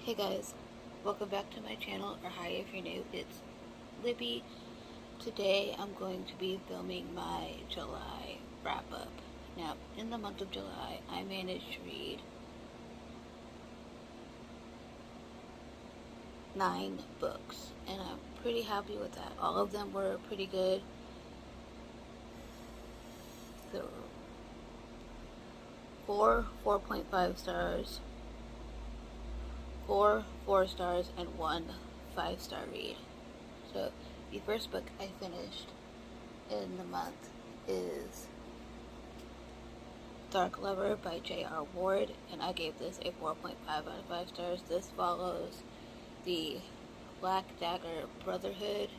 Hey guys, welcome back to my channel, or hi if you're new, it's Libby. Today I'm going to be filming my July wrap-up. Now, in the month of July, I managed to read 9 books, and I'm pretty happy with that. All of them were pretty good. So, 4.5 stars, 4 4 stars, and 1 5-star read. So the first book I finished in the month is Dark Lover by J.R. Ward, and I gave this a 4.5 out of 5 stars. This follows the Black Dagger Brotherhood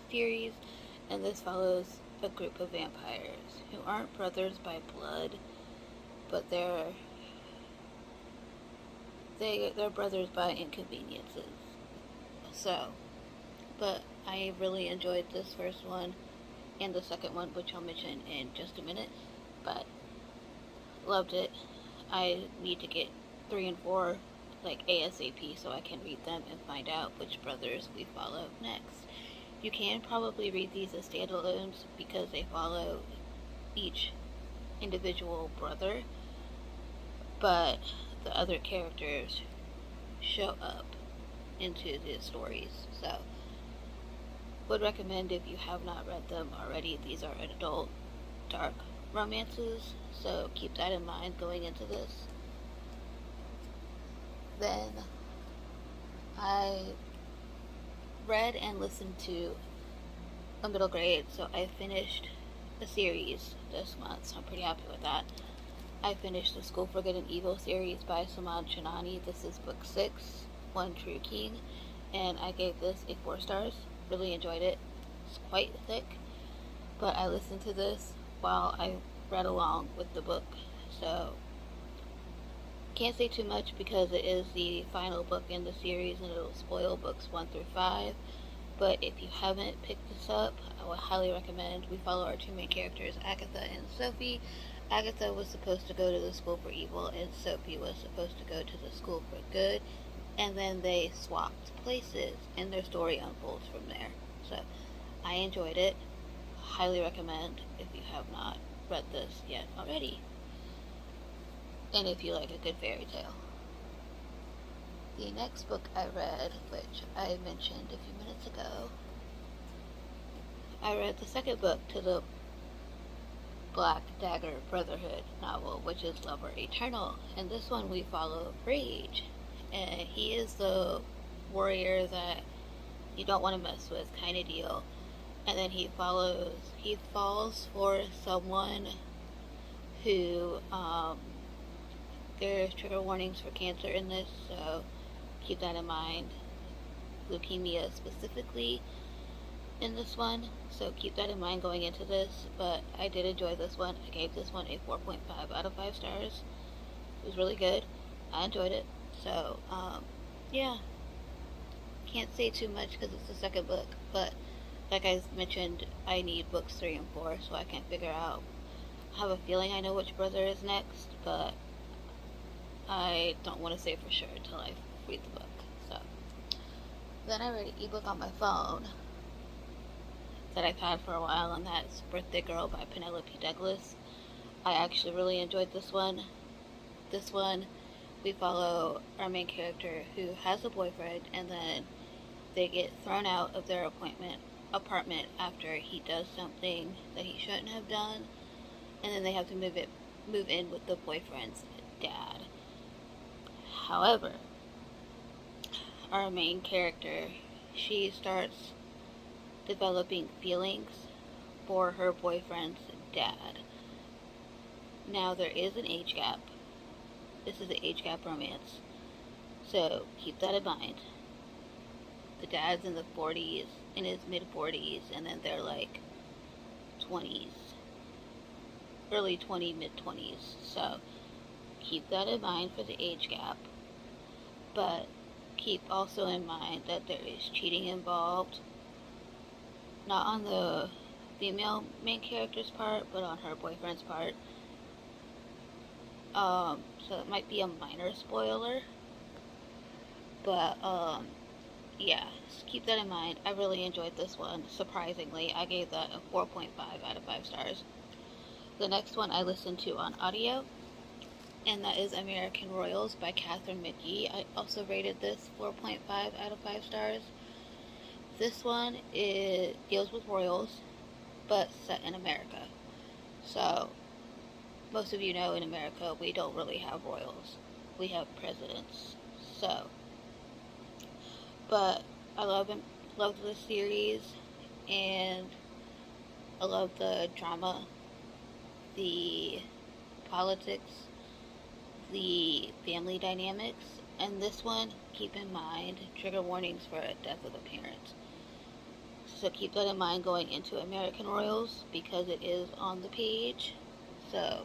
series, and this follows a group of vampires who aren't brothers by blood, but they're brothers by inconveniences. So, but I really enjoyed this first one and the second one, which I'll mention in just a minute, but loved it. I need to get 3 and 4 like ASAP so I can read them and find out which brothers we follow next. You can probably read these as standalones because they follow each individual brother, but the other characters show up into the stories. So, would recommend if you have not read them already. These are adult dark romances, so keep that in mind going into this. Then I read and listened to a middle grade, so I finished a series this month, so I'm pretty happy with that. I finished the School for Good and Evil series by Saman Chinani. This is book 6, One True King, and I gave this a 4 stars. Really enjoyed it. It's quite thick, but I listened to this while I read along with the book, so can't say too much because it is the final book in the series and it'll spoil books 1 through 5. But if you haven't picked this up, I would highly recommend. We follow our two main characters, Agatha and Sophie. Agatha was supposed to go to the School for Evil, and Sophie was supposed to go to the School for Good, and then they swapped places, and their story unfolds from there. So, I enjoyed it. Highly recommend if you have not read this yet already. And if you like a good fairy tale. The next book I read, which I mentioned a few minutes ago, I read the second book to the Black Dagger Brotherhood novel, which is Lover Eternal. And this one we follow Rage. And he is the warrior that you don't want to mess with kind of deal. And then he falls for someone who, there's trigger warnings for cancer in this, so keep that in mind. Leukemia specifically in this one, so keep that in mind going into this. But I did enjoy this one. I gave this one a 4.5 out of 5 stars. It was really good. I enjoyed it. So, yeah. Can't say too much because it's the second book, but like I mentioned, I need books 3 and 4 so I can figure out. I have a feeling I know which brother is next, but I don't want to say for sure until I read the book. So, then I read an ebook on my phone that I've had for a while, and that's Birthday Girl by Penelope Douglas. I actually really enjoyed this one. This one, we follow our main character who has a boyfriend, and then they get thrown out of their apartment after he does something that he shouldn't have done, and then they have to move in with the boyfriend's dad. However, our main character, she starts developing feelings for her boyfriend's dad. Now, there is an age gap. This is an age gap romance, so keep that in mind. The dad's in his mid-40s, and then they're like 20s, early 20, mid-20s, so keep that in mind for the age gap. But keep also in mind that there is cheating involved, not on the female main character's part, but on her boyfriend's part. So it might be a minor spoiler, But, yeah, just keep that in mind. I really enjoyed this one. Surprisingly, I gave that a 4.5 out of 5 stars. The next one I listened to on audio, and that is American Royals by Catherine McGee. I also rated this 4.5 out of 5 stars. This one, it deals with royals, but set in America. So, most of you know in America, we don't really have royals. We have presidents. So, but I love this series, and I love the drama, the politics, the family dynamics, and this one, keep in mind, trigger warnings for a death of a parent. So keep that in mind going into American Royals, because it is on the page. So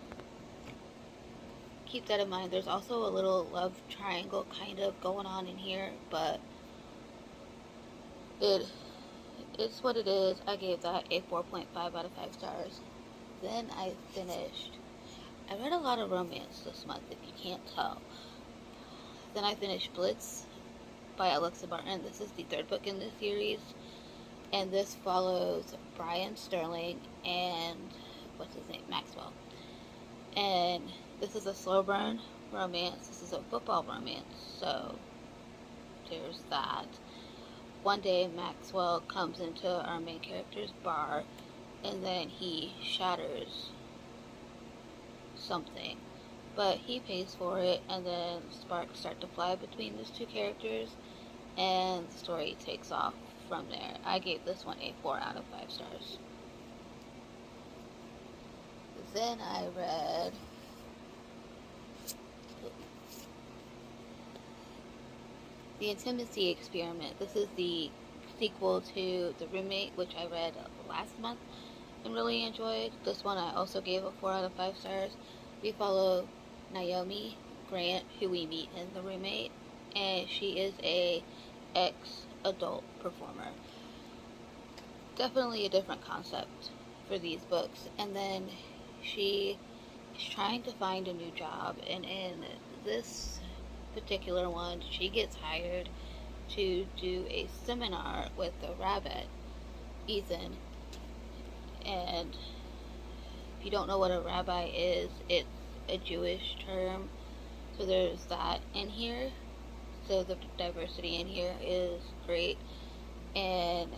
keep that in mind. There's also a little love triangle kind of going on in here, but it's what it is. I gave that a 4.5 out of 5 stars. Then I read a lot of romance this month, if you can't tell. Then I finished Blitz by Alexa Barton. This is the third book in this series, and this follows Brian Sterling and, what's his name, Maxwell. And this is a slow burn romance. This is a football romance, so there's that. One day Maxwell comes into our main character's bar, and then he shatters something, but he pays for it, and then sparks start to fly between these two characters, and the story takes off from there. I gave this one a 4 out of 5 stars. Then I read The Intimacy Experiment. This is the sequel to The Roommate, which I read last month and really enjoyed. This one I also gave a 4 out of 5 stars. We follow Naomi Grant, who we meet in The Roommate, and she is a ex-adult performer. Definitely a different concept for these books. And then she is trying to find a new job, and in this particular one, she gets hired to do a seminar with the rabbit, Ethan. And if you don't know what a rabbi is, it's a Jewish term, so there's that in here. So the diversity in here is great. And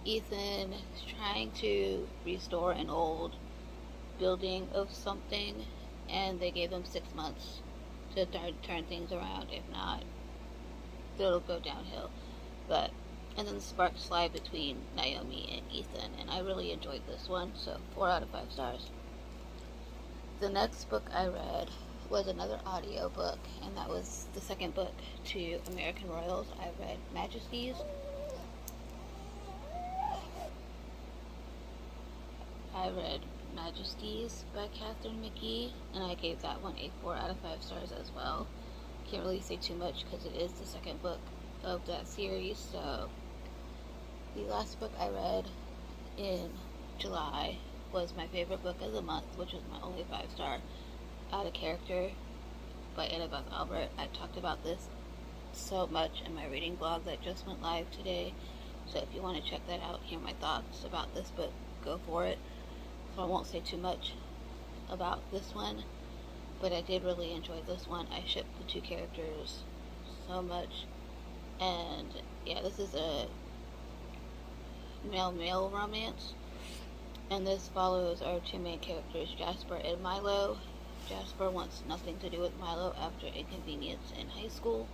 Ethan is trying to restore an old building of something, and they gave him 6 months to turn things around. If not, it'll go downhill. And then the sparks fly between Naomi and Ethan, and I really enjoyed this one, so 4 out of 5 stars. The next book I read was another audio book, and that was the second book to American Royals. I read Majesties. By Catherine McGee, and I gave that one a 4 out of 5 stars as well. Can't really say too much because it is the second book of that series. So the last book I read in July was my favorite book of the month, which was my only 5-star, Out of Character by Annabeth Albert. I talked about this so much in my reading blog that just went live today, so if you want to check that out, hear my thoughts about this book, go for it. So I won't say too much about this one, but I did really enjoy this one. I shipped the two characters so much, and yeah, this is a male-male romance, and this follows our two main characters, Jasper and Milo. Jasper wants nothing to do with Milo after inconvenience in high school,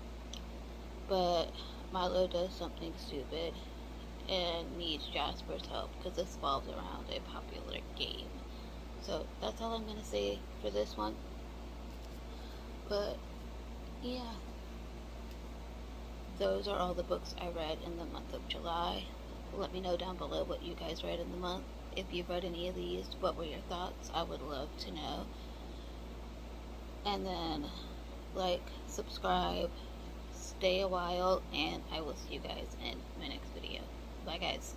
but Milo does something stupid and needs Jasper's help because this revolves around a popular game. So that's all I'm going to say for this one. But yeah, those are all the books I read in the month of July. Let me know down below what you guys read in the month. If you've read any of these, what were your thoughts? I would love to know. And then like, subscribe, stay a while, and I will see you guys in my next video. Bye guys.